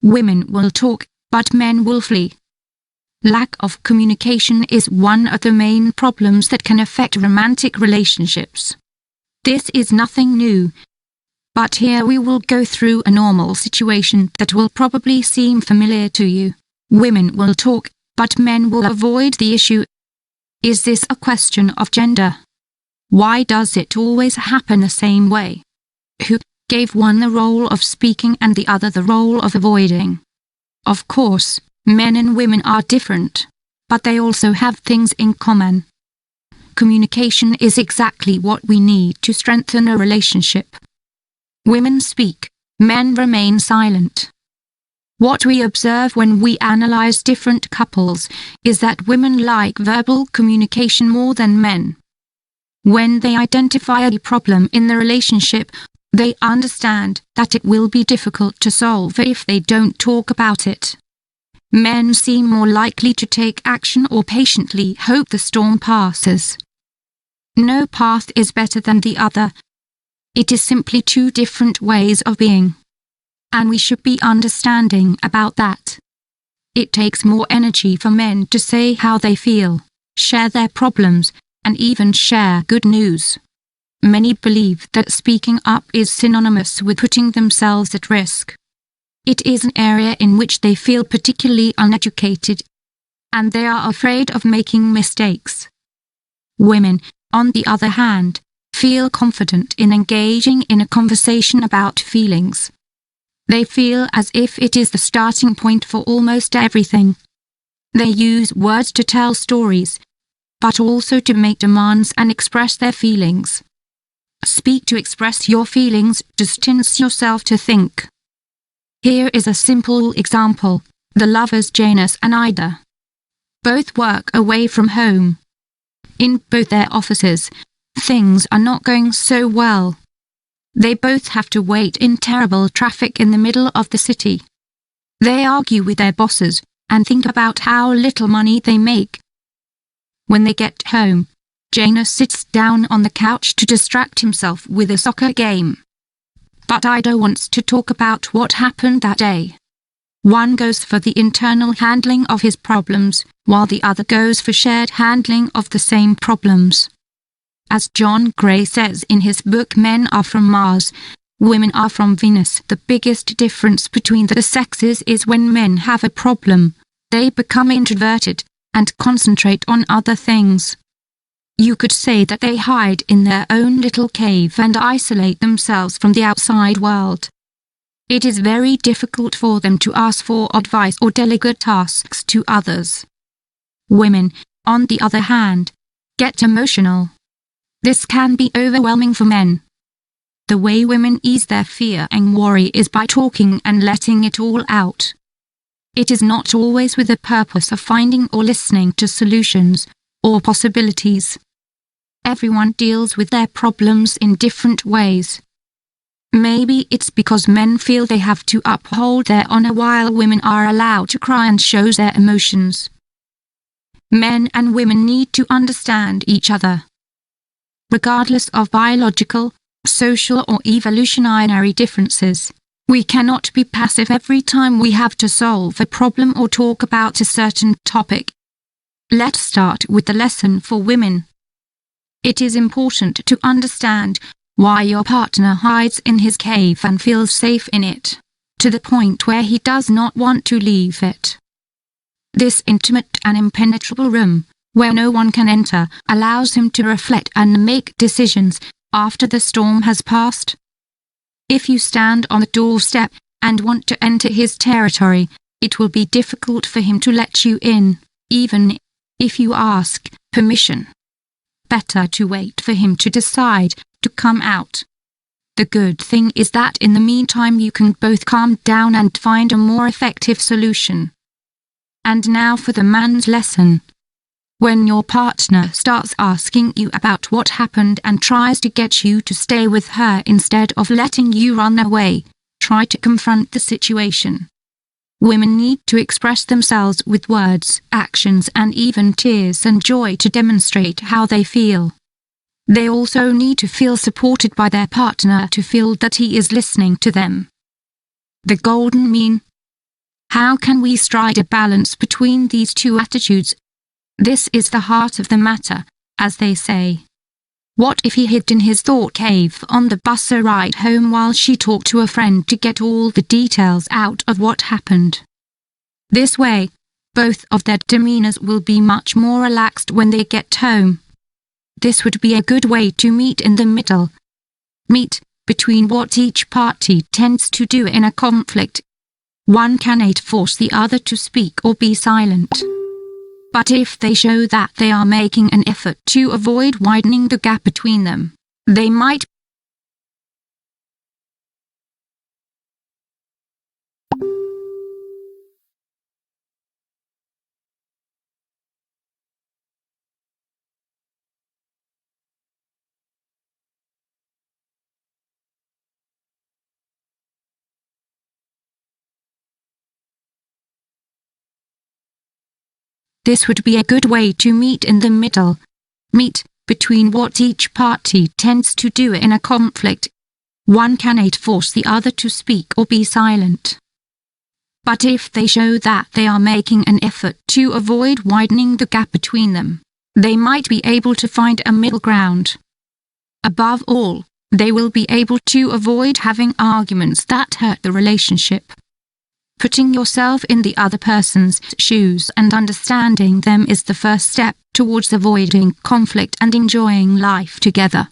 Women will talk, but men will flee. Lack of communication is one of the main problems that can affect romantic relationships. This is nothing new. But here we will go through a normal situation that will probably seem familiar to you. Women will talk, but men will avoid the issue. Is this a question of gender? Why does it always happen the same way? Who gave one the role of speaking and the other the role of avoiding? Of course, men and women are different, but they also have things in common. Communication is exactly what we need to strengthen a relationship. Women speak, men remain silent. What we observe when we analyze different couples is that women like verbal communication more than men. When they identify a problem in the relationship, they understand that it will be difficult to solve if they don't talk about it. Men seem more likely to take action or patiently hope the storm passes. No path is better than the other. It is simply two different ways of being. And we should be understanding about that. It takes more energy for men to say how they feel, share their problems, and even share good news. Many believe that speaking up is synonymous with putting themselves at risk. It is an area in which they feel particularly uneducated, and they are afraid of making mistakes. Women, on the other hand, feel confident in engaging in a conversation about feelings. They feel as if it is the starting point for almost everything. They use words to tell stories, but also to make demands and express their feelings. Speak to express your feelings, distance yourself to think. Here is a simple example: the lovers Janus and Ida. Both work away from home. In both their offices, things are not going so well. They both have to wait in terrible traffic in the middle of the city. They argue with their bosses and think about how little money they make. When they get home, Janus sits down on the couch to distract himself with a soccer game. But Ida wants to talk about what happened that day. One goes for the internal handling of his problems, while the other goes for shared handling of the same problems. As John Gray says in his book Men Are From Mars, Women Are From Venus, the biggest difference between the sexes is when men have a problem, they become introverted and concentrate on other things. You could say that they hide in their own little cave and isolate themselves from the outside world. It is very difficult for them to ask for advice or delegate tasks to others. Women, on the other hand, get emotional. This can be overwhelming for men. The way women ease their fear and worry is by talking and letting it all out. It is not always with the purpose of finding or listening to solutions or possibilities. Everyone deals with their problems in different ways. Maybe it's because men feel they have to uphold their honor while women are allowed to cry and show their emotions. Men and women need to understand each other. Regardless of biological, social or evolutionary differences, we cannot be passive every time we have to solve a problem or talk about a certain topic. Let's start with the lesson for women. It is important to understand why your partner hides in his cave and feels safe in it, to the point where he does not want to leave it. This intimate and impenetrable room, where no one can enter, allows him to reflect and make decisions after the storm has passed. If you stand on the doorstep and want to enter his territory, it will be difficult for him to let you in, even if you ask permission. Better to wait for him to decide to come out. The good thing is that in the meantime you can both calm down and find a more effective solution. And now for the man's lesson. When your partner starts asking you about what happened and tries to get you to stay with her instead of letting you run away, try to confront the situation. Women need to express themselves with words, actions, and even tears and joy to demonstrate how they feel. They also need to feel supported by their partner to feel that he is listening to them. The golden mean. How can we strike a balance between these two attitudes? This is the heart of the matter, as they say. What if he hid in his thought cave on the bus ride home while she talked to a friend to get all the details out of what happened? This way, both of their demeanors will be much more relaxed when they get home. This would be a good way to meet in the middle. Meet between what each party tends to do in a conflict. One cannot force the other to speak or be silent. But if they show that they are making an effort to avoid widening the gap between them, they might This would be a good way to meet in the middle. Meet between what each party tends to do in a conflict. One cannot force the other to speak or be silent. But if they show that they are making an effort to avoid widening the gap between them, they might be able to find a middle ground. Above all, they will be able to avoid having arguments that hurt the relationship. Putting yourself in the other person's shoes and understanding them is the first step towards avoiding conflict and enjoying life together.